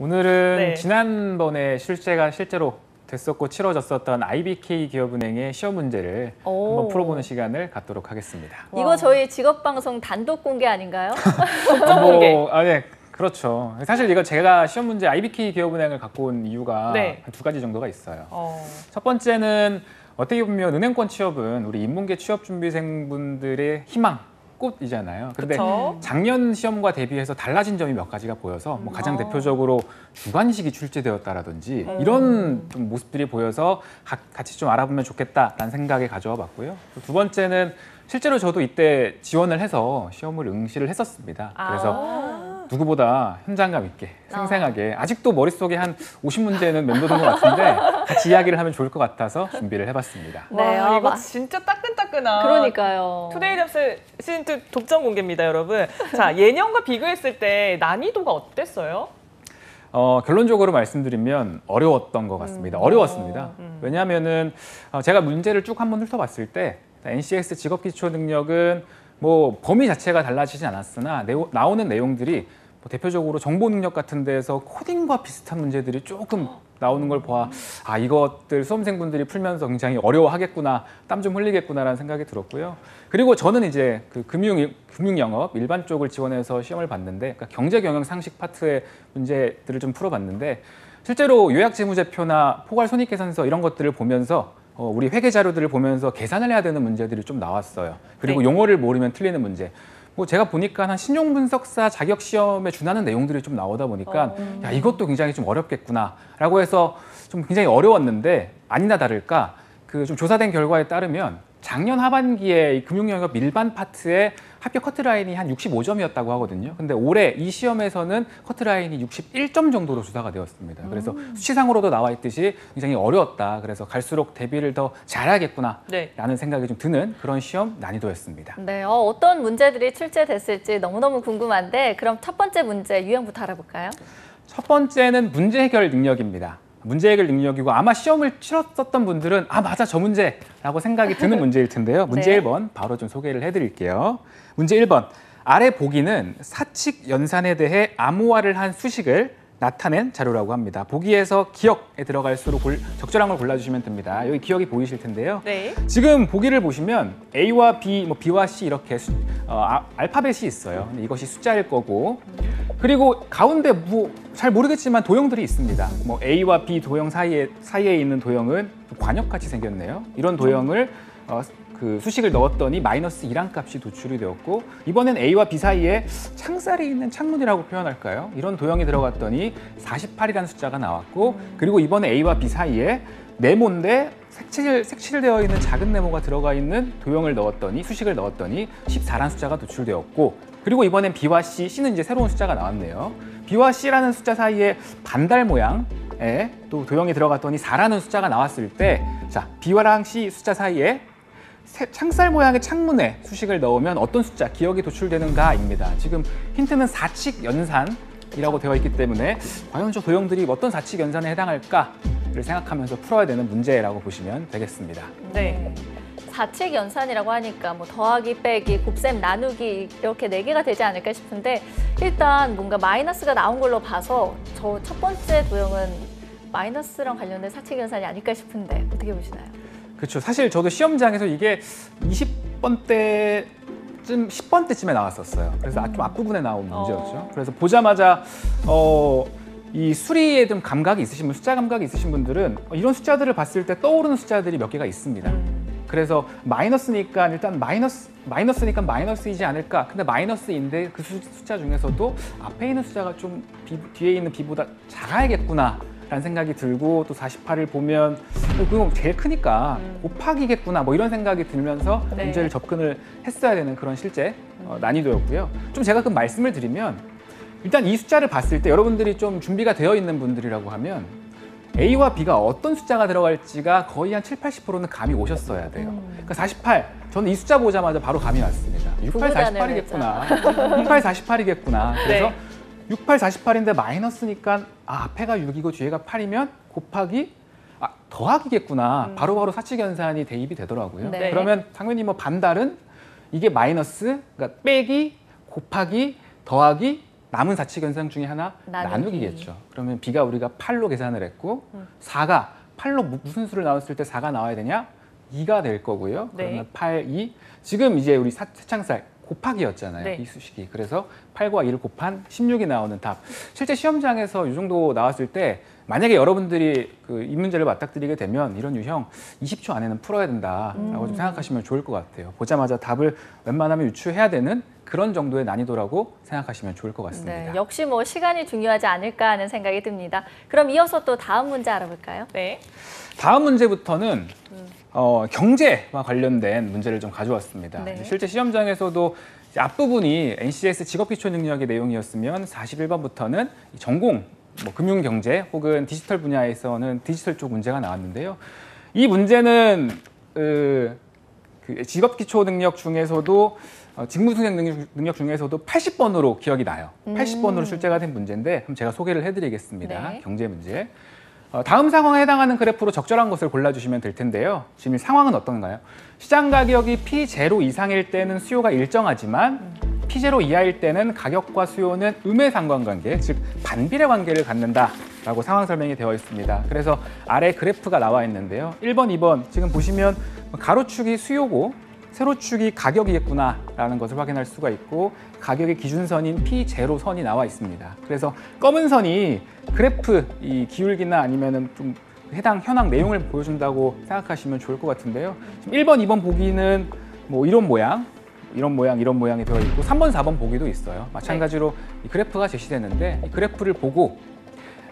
오늘은 네. 지난번에 실제로 됐었고 치러졌었던 IBK 기업은행의 시험 문제를 한번 풀어보는 시간을 갖도록 하겠습니다. 이거 저희 직업방송 단독 공개 아닌가요? 네, 그렇죠. 사실 이거 제가 시험 문제 IBK 기업은행을 갖고 온 이유가 네. 한 두 가지 정도가 있어요. 첫 첫 번째는 어떻게 보면 은행권 취업은 우리 인문계 취업 준비생분들의 희망, 꽃이잖아요. 근데 그쵸? 작년 시험과 대비해서 달라진 점이 몇 가지가 보여서 뭐 가장 대표적으로 주관식이 출제되었다라든지 이런 좀 모습들이 보여서 같이 좀 알아보면 좋겠다라는 생각에 가져와 봤고요. 두 번째는 실제로 저도 이때 지원을 해서 시험을 응시를 했었습니다. 그래서 누구보다 현장감 있게 생생하게 아직도 머릿속에 한 50문제는 맴도는 것 같은데 같이 이야기를 하면 좋을 것 같아서 준비를 해봤습니다. 네, 와, 이거 진짜 따끈따끈한 그러니까요. 투데이 점스 시즌2 독점 공개입니다, 여러분. 자, 예년과 비교했을 때 난이도가 어땠어요? 결론적으로 말씀드리면 어려웠던 것 같습니다. 어려웠습니다. 왜냐하면은 제가 문제를 쭉 한번 훑어봤을 때 NCS 직업기초능력은 뭐 범위 자체가 달라지지 않았으나 나오는 내용들이 뭐 대표적으로 정보 능력 같은 데서 코딩과 비슷한 문제들이 조금 나오는 걸 보아 이것들 수험생분들이 풀면서 굉장히 어려워하겠구나, 땀 좀 흘리겠구나라는 생각이 들었고요. 그리고 저는 이제 그 금융영업 일반 쪽을 지원해서 시험을 봤는데 그러니까 경제경영 상식 파트의 문제들을 좀 풀어봤는데 실제로 요약재무제표나 포괄손익계산서 이런 것들을 보면서 우리 회계 자료들을 보면서 계산을 해야 되는 문제들이 좀 나왔어요. 그리고 네. 용어를 모르면 틀리는 문제. 뭐 제가 보니까 한 신용분석사 자격시험에 준하는 내용들이 좀 나오다 보니까 야, 이것도 굉장히 좀 어렵겠구나라고 해서 좀 굉장히 어려웠는데 아니나 다를까 그 좀 조사된 결과에 따르면 작년 하반기에 이 금융영업 일반 파트의 합격 커트라인이 한 65점이었다고 하거든요. 근데 올해 이 시험에서는 커트라인이 61점 정도로 조사가 되었습니다. 그래서 수치상으로도 나와 있듯이 굉장히 어려웠다. 그래서 갈수록 대비를 더 잘해야겠구나라는 생각이 좀 드는 그런 시험 난이도였습니다. 네, 어떤 문제들이 출제됐을지 너무너무 궁금한데 그럼 첫 번째 문제 유형부터 알아볼까요? 첫 번째는 문제 해결 능력입니다. 문제 해결 능력이고 아마 시험을 치렀었던 분들은 맞아 저 문제라고 생각이 드는 문제일 텐데요. 문제 네. 1번 바로 좀 소개를 해드릴게요. 문제 1번 아래 보기는 사칙 연산에 대해 암호화를 한 수식을 나타낸 자료라고 합니다. 보기에서 기억에 들어갈수록 적절한 걸 골라주시면 됩니다. 여기 기억이 보이실 텐데요. 네. 지금 보기를 보시면 A와 B, 뭐 B와 C 이렇게 알파벳이 있어요. 근데 이것이 숫자일 거고 그리고 가운데 뭐 잘 모르겠지만 도형들이 있습니다. 뭐 A와 B 도형 사이에 있는 도형은 관역같이 생겼네요. 이런 도형을 그 수식을 넣었더니 마이너스 2란 값이 도출이 되었고 이번엔 A와 B 사이에 창살이 있는 창문이라고 표현할까요? 이런 도형이 들어갔더니 48이라는 숫자가 나왔고 그리고 이번에 A와 B 사이에 네모인데 색칠되어 있는 작은 네모가 들어가 있는 도형을 넣었더니 수식을 넣었더니 14라는 숫자가 도출되었고 그리고 이번엔 B와 C, C는 이제 새로운 숫자가 나왔네요. B와 C라는 숫자 사이에 반달 모양의 또 도형이 들어갔더니 4라는 숫자가 나왔을 때 자, B와랑 C 숫자 사이에 창살 모양의 창문에 수식을 넣으면 어떤 숫자, 기억이 도출되는가입니다. 지금 힌트는 사칙 연산이라고 되어 있기 때문에 과연 저 도형들이 어떤 사칙 연산에 해당할까를 생각하면서 풀어야 되는 문제라고 보시면 되겠습니다. 네. 사칙 연산이라고 하니까 뭐 더하기, 빼기, 곱셈, 나누기 이렇게 4개가 되지 않을까 싶은데 일단 뭔가 마이너스가 나온 걸로 봐서 저 첫 번째 도형은 마이너스랑 관련된 사칙 연산이 아닐까 싶은데 어떻게 보시나요? 그렇죠. 사실 저도 시험장에서 이게 20번 때쯤, 10번 때쯤에 나왔었어요. 그래서 좀 앞부분에 나온 문제였죠. 그래서 보자마자 이 수리에 좀 감각이 있으신 분, 숫자 감각이 있으신 분들은 이런 숫자들을 봤을 때 떠오르는 숫자들이 몇 개가 있습니다. 그래서 마이너스니까 일단 마이너스니까 마이너스이지 않을까. 근데 마이너스인데 그 숫자 중에서도 앞에 있는 숫자가 좀 뒤에 있는 B보다 작아야겠구나. 라는 생각이 들고 또 48을 보면 그건 제일 크니까 곱하기겠구나 뭐 이런 생각이 들면서 문제를 접근을 했어야 되는 그런 실제 난이도였고요. 좀 제가 그 말씀을 드리면 일단 이 숫자를 봤을 때 여러분들이 좀 준비가 되어 있는 분들이라고 하면 A와 B가 어떤 숫자가 들어갈지가 거의 한 70~80%는 감이 오셨어야 돼요. 그러니까 48, 저는 이 숫자 보자마자 바로 감이 왔습니다. 68, 48이겠구나. 68, 48이겠구나. 그래서 68, 48인데 마이너스니까 앞에가 6이고 뒤에가 8이면 곱하기 더하기겠구나. 바로바로 사칙연산이 대입이 되더라고요. 네. 그러면 당연히 뭐 반달은 이게 마이너스, 그러니까 빼기, 곱하기, 더하기 남은 사칙 현상 중에 하나 나누기. 나누기겠죠. 그러면 b가 우리가 8로 계산을 했고 4가 8로 무슨 수를 나눴을 때 4가 나와야 되냐? 2가 될 거고요. 네. 그러면 8, 2. 지금 이제 우리 새창살 곱하기였잖아요. 네. 이 수식이. 그래서 8과 2를 곱한 16이 나오는 답. 실제 시험장에서 이 정도 나왔을 때 만약에 여러분들이 이 문제를 맞닥뜨리게 되면 이런 유형 20초 안에는 풀어야 된다라고 좀 생각하시면 좋을 것 같아요. 보자마자 답을 웬만하면 유추해야 되는 그런 정도의 난이도라고 생각하시면 좋을 것 같습니다. 네, 역시 뭐 시간이 중요하지 않을까 하는 생각이 듭니다. 그럼 이어서 또 다음 문제 알아볼까요? 네. 다음 문제부터는 경제와 관련된 문제를 좀 가져왔습니다. 네. 실제 시험장에서도 앞부분이 NCS 직업기초능력의 내용이었으면 41번부터는 전공, 금융경제 혹은 디지털 분야에서는 디지털 쪽 문제가 나왔는데요. 이 문제는 그 직업기초능력 중에서도 직무수행 능력 중에서도 80번으로 기억이 나요. 80번으로 출제가 된 문제인데 그럼 제가 소개를 해드리겠습니다. 네. 경제 문제. 다음 상황에 해당하는 그래프로 적절한 것을 골라주시면 될 텐데요. 지금 상황은 어떤가요? 시장 가격이 P0 이상일 때는 수요가 일정하지만 P0 이하일 때는 가격과 수요는 음의 상관관계, 즉 반비례 관계를 갖는다라고 상황 설명이 되어 있습니다. 그래서 아래 그래프가 나와 있는데요. 1번, 2번 지금 보시면 가로축이 수요고 세로축이 가격이겠구나라는 것을 확인할 수가 있고 가격의 기준선인 P0 선이 나와 있습니다. 그래서 검은 선이 그래프 이 기울기나 아니면은 좀 해당 현황 내용을 보여준다고 생각하시면 좋을 것 같은데요. 지금 1번, 2번 보기는 뭐 이런 모양, 이런 모양이 되어 있고 3번, 4번 보기도 있어요. 마찬가지로 이 그래프가 제시되는데 이 그래프를 보고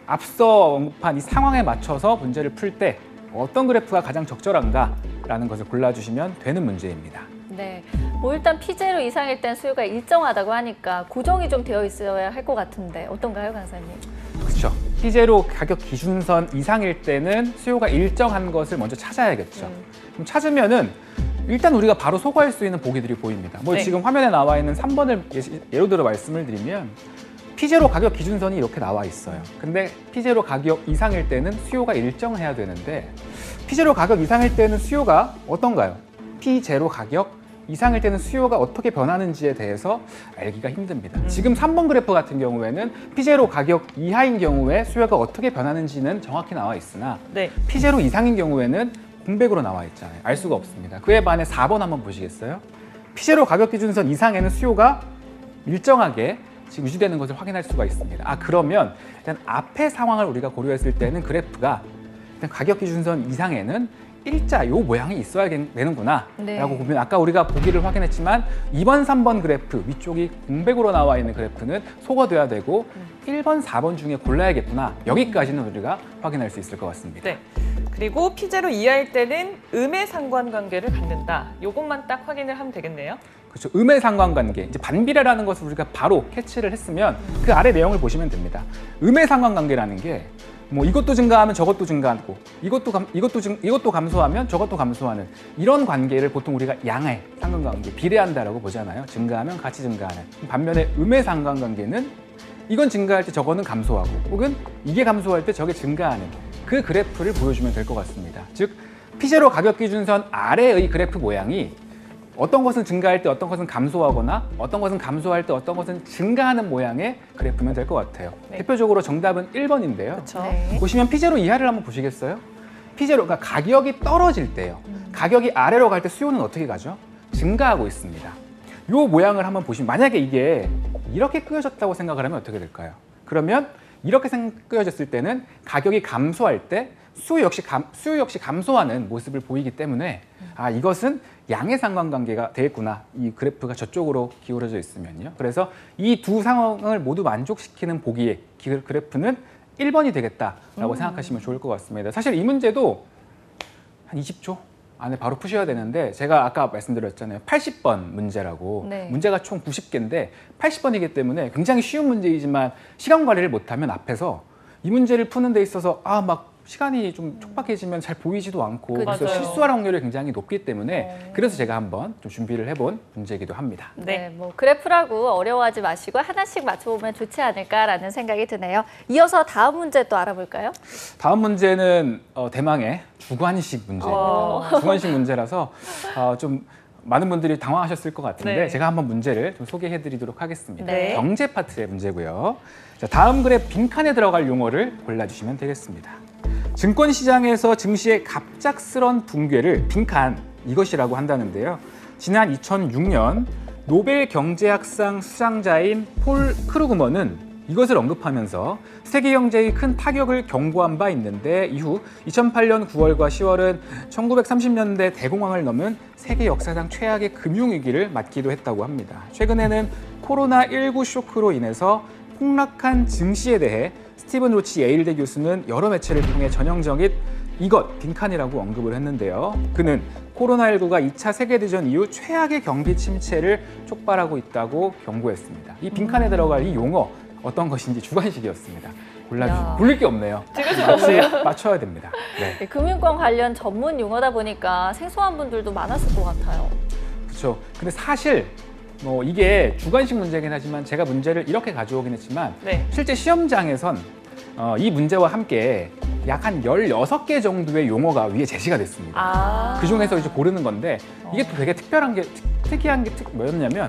앞서 언급한 이 상황에 맞춰서 문제를 풀 때 어떤 그래프가 가장 적절한가라는 것을 골라주시면 되는 문제입니다. 네, 뭐 일단 P0 이상일 땐 수요가 일정하다고 하니까 고정이 좀 되어 있어야 할 것 같은데 어떤가요, 강사님? 그렇죠. P0 가격 기준선 이상일 때는 수요가 일정한 것을 먼저 찾아야겠죠. 그럼 찾으면은 일단 우리가 바로 소거할 수 있는 보기들이 보입니다. 뭐 네. 지금 화면에 나와 있는 3번을 예로 들어 말씀을 드리면 P0 가격 기준선이 이렇게 나와 있어요. 근데 P0 가격 이상일 때는 수요가 일정해야 되는데 P0 가격 이상일 때는 수요가 어떤가요? P0 가격 이상일 때는 수요가 어떻게 변하는지에 대해서 알기가 힘듭니다. 지금 3번 그래프 같은 경우에는 P0 가격 이하인 경우에 수요가 어떻게 변하는지는 정확히 나와 있으나 네. P0 이상인 경우에는 공백으로 나와 있잖아요. 알 수가 없습니다. 그에 반해 4번 한번 보시겠어요? P0 가격 기준선 이상에는 수요가 일정하게 지금 유지되는 것을 확인할 수가 있습니다. 그러면 일단 앞의 상황을 우리가 고려했을 때는 그래프가 일단 가격 기준선 이상에는 일자 요 모양이 있어야 되는구나 네. 라고 보면 아까 우리가 보기를 확인했지만 2번, 3번 그래프 위쪽이 공백으로 나와 있는 그래프는 소거돼야 되고 1번, 4번 중에 골라야겠구나. 여기까지는 우리가 확인할 수 있을 것 같습니다. 네. 그리고 P0 이하일 때는 음의 상관관계를 갖는다. 이것만 딱 확인을 하면 되겠네요. 그렇죠. 음의 상관관계, 이제 반비례라는 것을 우리가 바로 캐치를 했으면 그 아래 내용을 보시면 됩니다. 음의 상관관계라는 게 뭐 이것도 증가하면 저것도 증가하고 이것도 감소하면 저것도 감소하는 이런 관계를 보통 우리가 양의 상관관계, 비례한다라고 보잖아요. 증가하면 같이 증가하는. 반면에 음의 상관관계는 이건 증가할 때 저거는 감소하고 혹은 이게 감소할 때 저게 증가하는 그 그래프를 보여주면 될 것 같습니다. 즉 P0 가격 기준선 아래의 그래프 모양이 어떤 것은 증가할 때 어떤 것은 감소하거나 어떤 것은 감소할 때 어떤 것은 증가하는 모양의 그래프면 될 것 같아요. 네. 대표적으로 정답은 1번인데요. 그렇죠. 네. 보시면 P0 이하를 한번 보시겠어요? P0, 그러니까 가격이 떨어질 때요. 가격이 아래로 갈 때 수요는 어떻게 가죠? 증가하고 있습니다. 이 모양을 한번 보시면 만약에 이게 이렇게 끄어졌다고 생각을 하면 어떻게 될까요? 그러면 이렇게 끄어졌을 때는 가격이 감소할 때 수요 역시 감소하는 모습을 보이기 때문에 이것은 양의 상관관계가 되겠구나. 이 그래프가 저쪽으로 기울어져 있으면요. 그래서 이 두 상황을 모두 만족시키는 보기의 그래프는 1번이 되겠다라고 생각하시면 좋을 것 같습니다. 사실 이 문제도 한 20초 안에 바로 푸셔야 되는데 제가 아까 말씀드렸잖아요. 80번 문제라고. 네. 문제가 총 90개인데 80번이기 때문에 굉장히 쉬운 문제이지만 시간 관리를 못하면 앞에서 이 문제를 푸는 데 있어서 막 시간이 좀 촉박해지면 잘 보이지도 않고 그래서 맞아요. 실수할 확률이 굉장히 높기 때문에 그래서 제가 한번 좀 준비를 해본 문제이기도 합니다. 네, 뭐 그래프라고 어려워하지 마시고 하나씩 맞춰보면 좋지 않을까라는 생각이 드네요. 이어서 다음 문제 또 알아볼까요? 다음 문제는 대망의 주관식 문제입니다. 주관식 문제라서 좀 많은 분들이 당황하셨을 것 같은데 네. 제가 한번 문제를 좀 소개해드리도록 하겠습니다. 네. 경제 파트의 문제고요. 자, 다음 글의 빈칸에 들어갈 용어를 골라주시면 되겠습니다. 증권시장에서 증시의 갑작스런 붕괴를 빈칸 이것이라고 한다는데요. 지난 2006년 노벨 경제학상 수상자인 폴 크루그먼은 이것을 언급하면서 세계 경제의 큰 타격을 경고한 바 있는데 이후 2008년 9월과 10월은 1930년대 대공황을 넘은 세계 역사상 최악의 금융위기를 맞기도 했다고 합니다. 최근에는 코로나19 쇼크로 인해서 폭락한 증시에 대해 스티븐 로치 예일대 교수는 여러 매체를 통해 전형적인 이것 빈칸이라고 언급을 했는데요. 그는 코로나19가 2차 세계대전 이후 최악의 경기 침체를 촉발하고 있다고 경고했습니다. 이 빈칸에 들어갈 이 용어 어떤 것인지 주관식이었습니다. 골라주시면 고를 게 없네요. 맞춰야 됩니다. 네. 금융권 관련 전문 용어다 보니까 생소한 분들도 많았을 것 같아요. 그렇죠. 근데 사실 이게 주관식 문제긴 하지만 제가 문제를 이렇게 가져오긴 했지만 네. 실제 시험장에선 이 문제와 함께 약 한 16개 정도의 용어가 위에 제시가 됐습니다. 그 중에서 이제 고르는 건데 이게 또 되게 특이한 게 뭐였냐면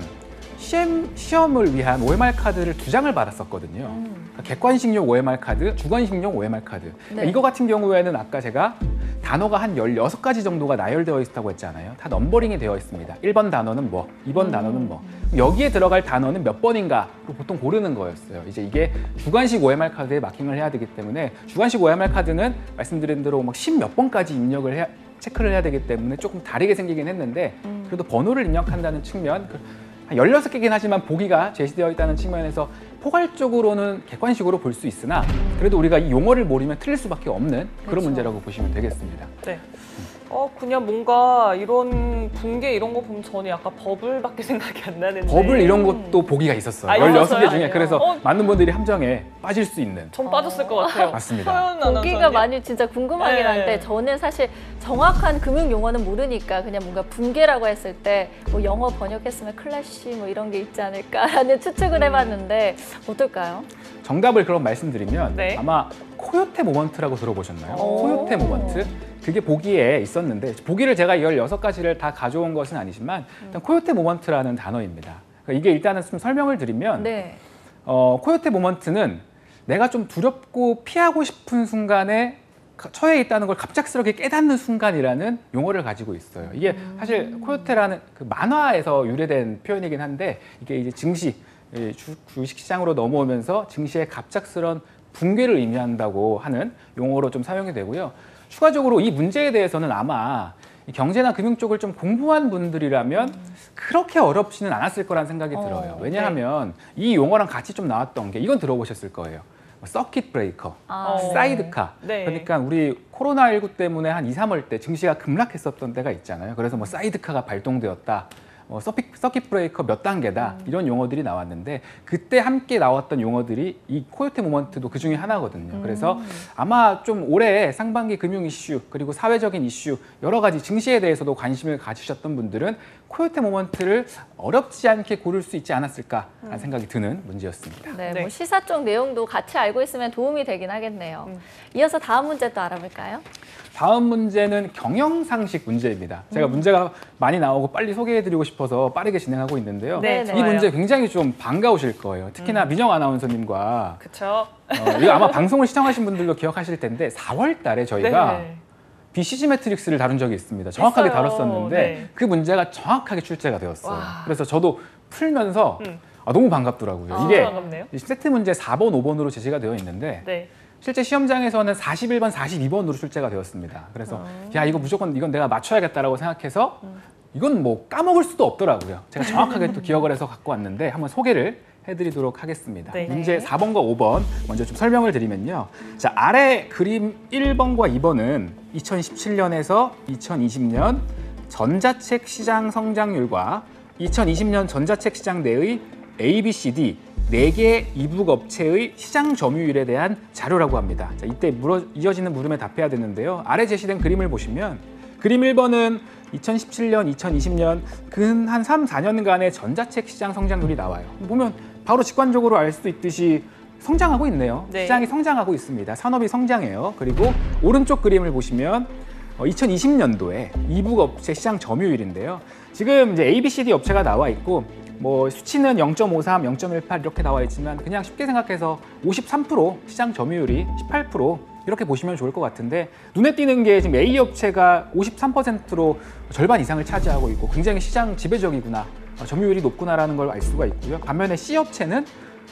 시험을 위한 OMR 카드를 2장을 받았었거든요. 그러니까 객관식용 OMR 카드, 주관식용 OMR 카드. 그러니까 이거 같은 경우에는 아까 제가 단어가 한 16가지 정도가 나열되어 있다고 했잖아요. 다 넘버링이 되어 있습니다. 1번 단어는 뭐, 2번 단어는 뭐. 여기에 들어갈 단어는 몇 번인가로 보통 고르는 거였어요. 이제 이게 주관식 OMR 카드에 마킹을 해야 되기 때문에 주관식 OMR 카드는 말씀드린 대로 막 10몇 번까지 입력을 체크를 해야 되기 때문에 조금 다르게 생기긴 했는데 그래도 번호를 입력한다는 측면 16개긴 하지만 보기가 제시되어 있다는 측면에서 포괄적으로는 객관식으로 볼 수 있으나 그래도 우리가 이 용어를 모르면 틀릴 수밖에 없는 그런 그렇죠. 문제라고 보시면 되겠습니다. 네. 그냥 뭔가 이런 붕괴 이런 거 보면 저는 약간 버블밖에 생각이 안 나는데. 버블 이런 것도 보기가 있었어요. 아, 16개 있었어요? 중에. 그래서 많은 분들이 함정에 빠질 수 있는. 전 빠졌을 것 같아요. 맞습니다. 서현 아나운서님. 보기가 많이 진짜 궁금하긴 네. 한데 저는 사실 정확한 금융 용어는 모르니까 그냥 뭔가 붕괴라고 했을 때 뭐 영어 번역했으면 클래시 뭐 이런 게 있지 않을까라는 추측을 해봤는데 어떨까요? 정답을 그럼 말씀드리면 네. 아마 코요테 모먼트라고 들어보셨나요? 오. 코요테 모먼트? 그게 보기에 있었는데 보기를 제가 16가지를 다 가져온 것은 아니지만 일단 코요테 모먼트라는 단어입니다. 그러니까 이게 일단은 좀 설명을 드리면 네. 코요테 모먼트는 내가 좀 두렵고 피하고 싶은 순간에 처해 있다는 걸 갑작스럽게 깨닫는 순간이라는 용어를 가지고 있어요. 이게 사실 코요테라는 그 만화에서 유래된 표현이긴 한데 이게 이제 증시, 주식시장으로 넘어오면서 증시의 갑작스런 붕괴를 의미한다고 하는 용어로 좀 사용이 되고요. 추가적으로 이 문제에 대해서는 아마 경제나 금융 쪽을 좀 공부한 분들이라면 그렇게 어렵지는 않았을 거란 생각이 들어요. 왜냐하면 이 용어랑 같이 좀 나왔던 게 이건 들어보셨을 거예요. 서킷 브레이커, 사이드카. 네. 그러니까 우리 코로나19 때문에 한 2, 3월 때 증시가 급락했었던 때가 있잖아요. 그래서 뭐 사이드카가 발동되었다. 서킷 브레이커 몇 단계다 이런 용어들이 나왔는데 그때 함께 나왔던 용어들이 이 코요테 모먼트도 그 중에 하나거든요. 그래서 아마 좀 올해 상반기 금융 이슈 그리고 사회적인 이슈 여러 가지 증시에 대해서도 관심을 가지셨던 분들은 코요테 모먼트를 어렵지 않게 고를 수 있지 않았을까라는 생각이 드는 문제였습니다. 네, 네. 뭐 시사 쪽 내용도 같이 알고 있으면 도움이 되긴 하겠네요. 이어서 다음 문제 또 알아볼까요? 다음 문제는 경영상식 문제입니다. 제가 문제가 많이 나오고 빨리 소개해드리고 싶어서 빠르게 진행하고 있는데요. 네, 이 좋아요. 문제 굉장히 좀 반가우실 거예요. 특히나 민영 아나운서님과 그쵸. 이거 아마 방송을 시청하신 분들도 기억하실 텐데 4월 달에 저희가 네. BCG 매트릭스를 다룬 적이 있습니다. 정확하게 했어요. 다뤘었는데 네. 그 문제가 정확하게 출제가 되었어요. 와. 그래서 저도 풀면서 너무 반갑더라고요. 이게 반갑네요. 세트 문제 4번, 5번으로 제시가 되어 있는데 네. 실제 시험장에서는 41번, 42번으로 출제가 되었습니다. 그래서 야 이거 무조건 이건 내가 맞춰야겠다라고 생각해서 이건 뭐 까먹을 수도 없더라고요. 제가 정확하게 또 기억을 해서 갖고 왔는데 한번 소개를 해드리도록 하겠습니다. 네. 문제 4번과 5번 먼저 좀 설명을 드리면요. 자, 아래 그림 1번과 2번은 2017년에서 2020년 전자책 시장 성장률과 2020년 전자책 시장 내의 ABCD 4개 이북 업체의 시장 점유율에 대한 자료라고 합니다. 자, 이때 이어지는 물음에 답해야 되는데요. 아래 제시된 그림을 보시면 그림 1번은 2017년, 2020년 근 한 3, 4년간의 전자책 시장 성장률이 나와요. 보면 바로 직관적으로 알 수 있듯이 성장하고 있네요. 네. 시장이 성장하고 있습니다. 산업이 성장해요. 그리고 오른쪽 그림을 보시면 2020년도에 이북 업체 시장 점유율인데요. 지금 이제 A, B, C, D 업체가 나와 있고 뭐 수치는 0.53, 0.18 이렇게 나와 있지만 그냥 쉽게 생각해서 53%, 시장 점유율이 18% 이렇게 보시면 좋을 것 같은데 눈에 띄는 게 지금 A 업체가 53%로 절반 이상을 차지하고 있고 굉장히 시장 지배적이구나, 점유율이 높구나라는 걸 알 수가 있고요. 반면에 C 업체는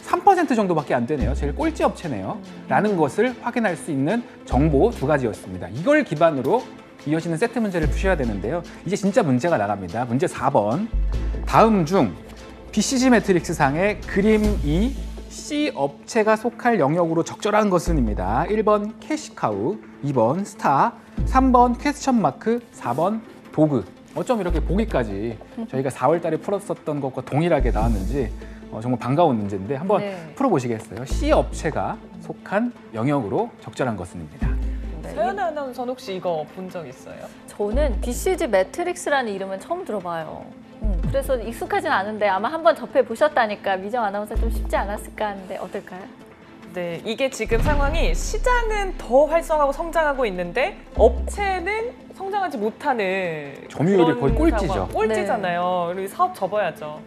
3% 정도밖에 안 되네요. 제일 꼴찌 업체네요. 라는 것을 확인할 수 있는 정보 두 가지였습니다. 이걸 기반으로 이어지는 세트 문제를 푸셔야 되는데요. 이제 진짜 문제가 나갑니다. 문제 4번. 다음 중 BCG 매트릭스 상의 그림 2, C 업체가 속할 영역으로 적절한 것은입니다. 1번 캐시카우, 2번 스타, 3번 퀘스천 마크, 4번 도그. 어쩜 이렇게 보기까지 저희가 4월 달에 풀었었던 것과 동일하게 나왔는지 정말 반가운 문제인데 한번 풀어보시겠어요? C 업체가 속한 영역으로 적절한 것은입니다. 서연아 아나운서는 혹시 이거 본 적 있어요? 저는 BCG 매트릭스라는 이름은 처음 들어봐요. 그래서 익숙하진 않은데 아마 한번 접해보셨다니까 미정 아나운서 좀 쉽지 않았을까 하는데 어떨까요? 네, 이게 지금 상황이 시장은 더 활성하고 성장하고 있는데 업체는 성장하지 못하는 점유율이 그런 거의 꼴찌죠. 상황. 꼴찌잖아요. 그리고 사업 접어야죠.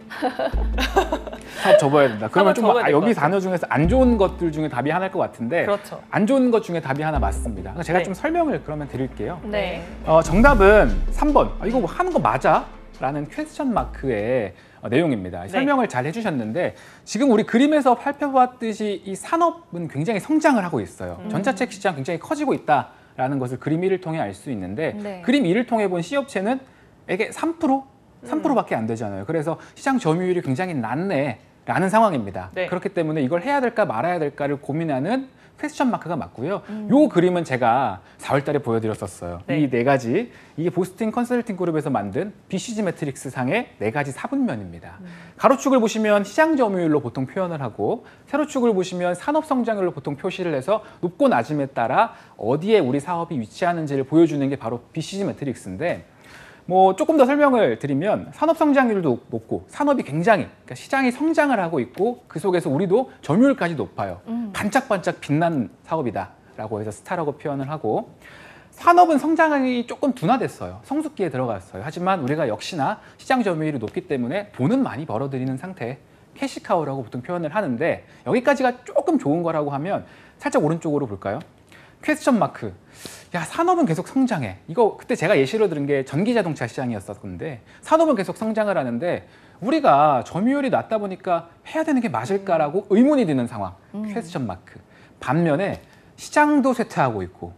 사업 접어야 된다. 그러면 좀 접어야 될것 여기 같아요. 단어 중에서 안 좋은 것들 중에 답이 하나일 것 같은데 그렇죠. 안 좋은 것 중에 답이 하나 맞습니다. 제가 네. 좀 설명을 그러면 드릴게요. 네. 정답은 3번. 이거 뭐 하는 거 맞아? 라는 퀘스천 마크의 내용입니다. 설명을 잘 해주셨는데 지금 우리 그림에서 살펴봤듯이 이 산업은 굉장히 성장을 하고 있어요. 전자책 시장 굉장히 커지고 있다라는 것을 그림 1을 통해 알 수 있는데 그림 2를 통해 본 C 업체는 이게 3%밖에 안 되잖아요. 그래서 시장 점유율이 굉장히 낮네라는 상황입니다. 네. 그렇기 때문에 이걸 해야 될까 말아야 될까를 고민하는 퀘스천 마크가 맞고요. 요 그림은 제가 4월 달에 보여드렸었어요. 네. 이 네 가지, 이게 보스팅 컨설팅 그룹에서 만든 BCG 매트릭스 상의 네 가지 사분면입니다. 가로축을 보시면 시장 점유율로 보통 표현을 하고 세로축을 보시면 산업 성장률로 보통 표시를 해서 높고 낮음에 따라 어디에 우리 사업이 위치하는지를 보여주는 게 바로 BCG 매트릭스인데 뭐 조금 더 설명을 드리면 산업 성장률도 높고 산업이 굉장히 그러니까 시장이 성장을 하고 있고 그 속에서 우리도 점유율까지 높아요. 반짝반짝 빛난 사업이다라고 해서 스타라고 표현을 하고 산업은 성장이 조금 둔화됐어요. 성숙기에 들어갔어요. 하지만 우리가 역시나 시장 점유율이 높기 때문에 돈은 많이 벌어들이는 상태 캐시카우라고 보통 표현을 하는데 여기까지가 조금 좋은 거라고 하면 살짝 오른쪽으로 볼까요? 퀘스천 마크. 야, 산업은 계속 성장해. 이거 그때 제가 예시로 들은 게 전기자동차 시장이었었는데 산업은 계속 성장을 하는데 우리가 점유율이 낮다 보니까 해야 되는 게 맞을까라고 의문이 드는 상황. 퀘스천 마크. 반면에 시장도 쇠퇴하고 있고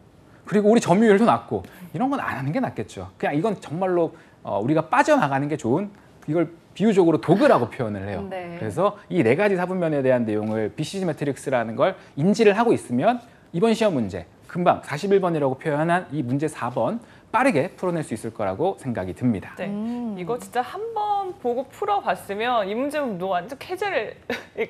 그리고 우리 점유율도 낮고 이런 건 안 하는 게 낫겠죠. 그냥 이건 정말로 우리가 빠져나가는 게 좋은 이걸 비유적으로 도구라고 표현을 해요. 그래서 이 네 가지 사분면에 대한 내용을 BCG 매트릭스라는 걸 인지를 하고 있으면 이번 시험 문제 금방 41번이라고 표현한 이 문제 4번 빠르게 풀어낼 수 있을 거라고 생각이 듭니다. 네, 이거 진짜 한 번 보고 풀어봤으면 이 문제는 완전 캐젤일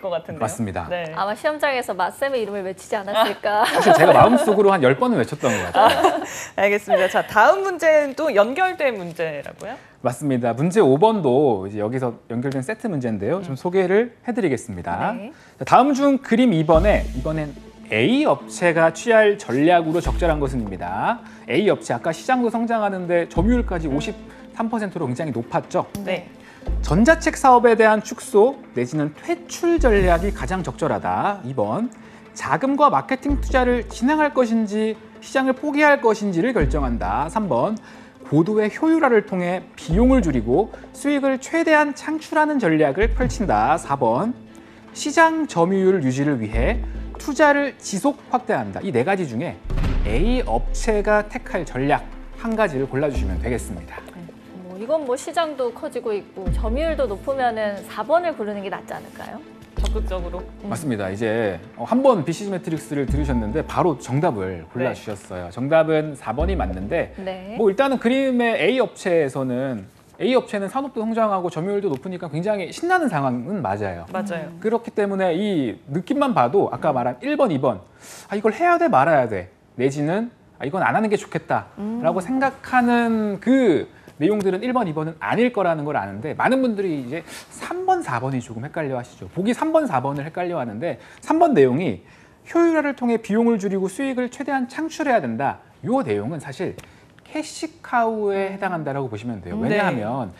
것 같은데요. 맞습니다. 네. 아마 시험장에서 맞쌤의 이름을 외치지 않았을까. 사실 제가 마음속으로 한 10번은 외쳤던 것 같아요. 알겠습니다. 자, 다음 문제는 또 연결된 문제라고요? 맞습니다. 문제 5번도 이제 여기서 연결된 세트 문제인데요. 좀 소개를 해드리겠습니다. 네. 자, 다음 중 그림 2번에 이번엔 A 업체가 취할 전략으로 적절한 것은입니다. A 업체 아까 시장도 성장하는데 점유율까지 53%로 굉장히 높았죠. 네. 전자책 사업에 대한 축소 내지는 퇴출 전략이 가장 적절하다. 2번 자금과 마케팅 투자를 진행할 것인지 시장을 포기할 것인지를 결정한다. 3번 고도의 효율화를 통해 비용을 줄이고 수익을 최대한 창출하는 전략을 펼친다. 4번 시장 점유율 유지를 위해 투자를 지속 확대한다. 이 네 가지 중에 A 업체가 택할 전략 한 가지를 골라주시면 되겠습니다. 이건 뭐 시장도 커지고 있고 점유율도 높으면은 4번을 고르는 게 낫지 않을까요? 적극적으로. 맞습니다. 이제 한번 BCG 매트릭스를 들으셨는데 바로 정답을 골라주셨어요. 정답은 4번이 맞는데 네. 뭐 일단은 그림의 A 업체에서는 A 업체는 산업도 성장하고 점유율도 높으니까 굉장히 신나는 상황은 맞아요. 맞아요. 그렇기 때문에 이 느낌만 봐도 아까 말한 1번, 2번 아 이걸 해야 돼 말아야 돼 내지는 아, 이건 안 하는 게 좋겠다라고 생각하는 그 내용들은 1번, 2번은 아닐 거라는 걸 아는데 많은 분들이 이제 3번, 4번이 조금 헷갈려 하시죠. 보기 3번, 4번을 헷갈려 하는데 3번 내용이 효율화를 통해 비용을 줄이고 수익을 최대한 창출해야 된다. 이 내용은 사실 캐시카우에 해당한다라고 보시면 돼요. 왜냐하면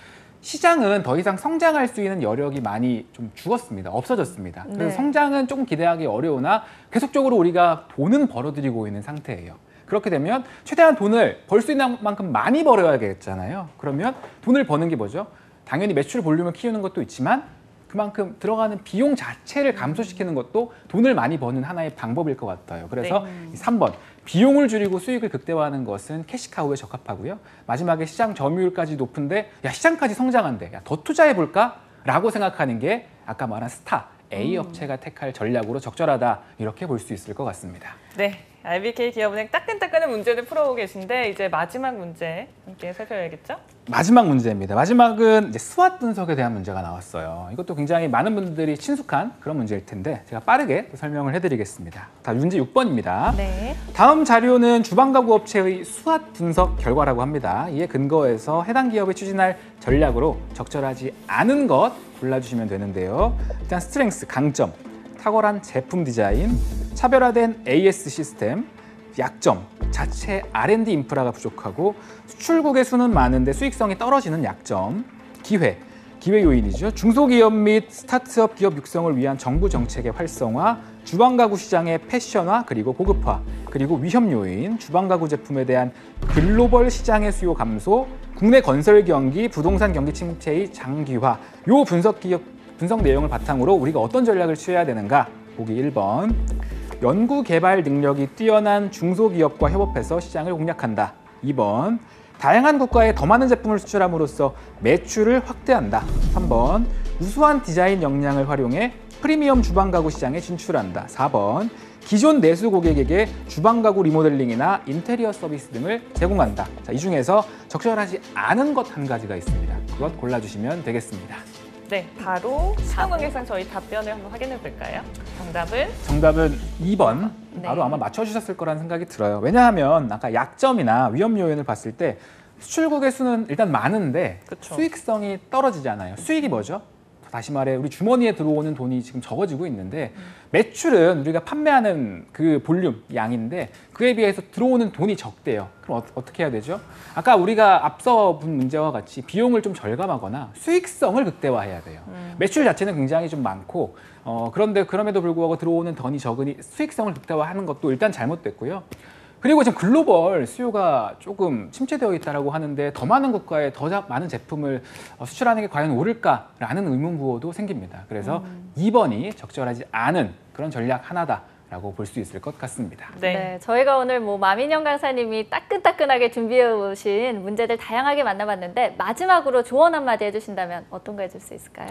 시장은 더 이상 성장할 수 있는 여력이 많이 좀 죽었습니다. 없어졌습니다. 그래서 네. 성장은 조금 기대하기 어려우나 계속적으로 우리가 돈은 벌어들이고 있는 상태예요. 그렇게 되면 최대한 돈을 벌 수 있는 만큼 많이 벌어야겠잖아요. 그러면 돈을 버는 게 뭐죠? 당연히 매출 볼륨을 키우는 것도 있지만 그만큼 들어가는 비용 자체를 감소시키는 것도 돈을 많이 버는 하나의 방법일 것 같아요. 그래서 이 3번, 비용을 줄이고 수익을 극대화하는 것은 캐시카우에 적합하고요. 마지막에 시장 점유율까지 높은데 야 시장까지 성장한대, 야, 더 투자해볼까? 라고 생각하는 게 아까 말한 스타, A 업체가 택할 전략으로 적절하다 이렇게 볼 수 있을 것 같습니다. 네, IBK 기업은행 따끈따끈한 문제를 풀어오고 계신데 이제 마지막 문제 함께 살펴야겠죠? 마지막 문제입니다. 마지막은 이제 스왓 분석에 대한 문제가 나왔어요. 이것도 굉장히 많은 분들이 친숙한 그런 문제일 텐데 제가 빠르게 또 설명을 해드리겠습니다. 다 문제 6번입니다. 네. 다음 자료는 주방가구 업체의 스왓 분석 결과라고 합니다. 이에 근거해서 해당 기업이 추진할 전략으로 적절하지 않은 것 골라주시면 되는데요. 일단 스트렝스, 강점, 탁월한 제품 디자인, 차별화된 AS 시스템, 약점, 자체 R&D 인프라가 부족하고 수출국의 수는 많은데 수익성이 떨어지는 약점, 기회 요인이죠. 중소기업 및 스타트업 기업 육성을 위한 정부 정책의 활성화, 주방가구 시장의 패션화 그리고 고급화, 그리고 위험 요인, 주방가구 제품에 대한 글로벌 시장의 수요 감소, 국내 건설 경기, 부동산 경기 침체의 장기화, 요 분석 내용을 바탕으로 우리가 어떤 전략을 취해야 되는가? 보기 1번. 연구 개발 능력이 뛰어난 중소기업과 협업해서 시장을 공략한다. 2번. 다양한 국가에 더 많은 제품을 수출함으로써 매출을 확대한다. 3번. 우수한 디자인 역량을 활용해 프리미엄 주방가구 시장에 진출한다. 4번. 기존 내수 고객에게 주방가구 리모델링이나 인테리어 서비스 등을 제공한다. 자, 이 중에서 적절하지 않은 것 한 가지가 있습니다. 그것 골라주시면 되겠습니다. 네, 바로 시간 관계상 저희 답변을 한번 확인해 볼까요? 정답은 2번. 네. 바로 아마 맞춰주셨을 거라는 생각이 들어요. 왜냐하면 아까 약점이나 위험 요인을 봤을 때 수출국의 수는 일단 많은데 그쵸. 수익성이 떨어지잖아요. 수익이 뭐죠? 다시 말해 우리 주머니에 들어오는 돈이 지금 적어지고 있는데 매출은 우리가 판매하는 그 볼륨 양인데 그에 비해서 들어오는 돈이 적대요. 그럼 어떻게 해야 되죠? 아까 우리가 앞서 본 문제와 같이 비용을 좀 절감하거나 수익성을 극대화해야 돼요. 매출 자체는 굉장히 좀 많고 그런데 그럼에도 불구하고 들어오는 돈이 적으니 수익성을 극대화하는 것도 일단 잘못됐고요. 그리고 지금 글로벌 수요가 조금 침체되어 있다고 하는데 더 많은 국가에 더 많은 제품을 수출하는 게 과연 옳을까라는 의문부호도 생깁니다. 그래서 2번이 적절하지 않은 그런 전략 하나다라고 볼 수 있을 것 같습니다. 네, 저희가 오늘 뭐 마민영 강사님이 따끈따끈하게 준비해 오신 문제들 다양하게 만나봤는데 마지막으로 조언 한마디 해주신다면 어떤 거 해줄 수 있을까요?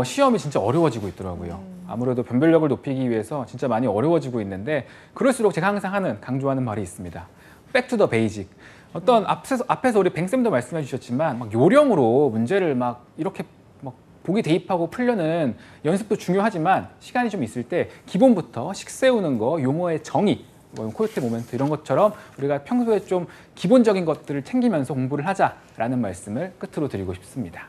시험이 진짜 어려워지고 있더라고요. 아무래도 변별력을 높이기 위해서 진짜 많이 어려워지고 있는데 그럴수록 제가 항상 강조하는 말이 있습니다. Back to the basic. 어떤 앞에서 우리 뱅쌤도 말씀해 주셨지만 막 요령으로 문제를 막 이렇게 막 보기 대입하고 풀려는 연습도 중요하지만 시간이 좀 있을 때 기본부터 식 세우는 거, 용어의 정의, 코요테 모멘트 이런 것처럼 우리가 평소에 좀 기본적인 것들을 챙기면서 공부를 하자라는 말씀을 끝으로 드리고 싶습니다.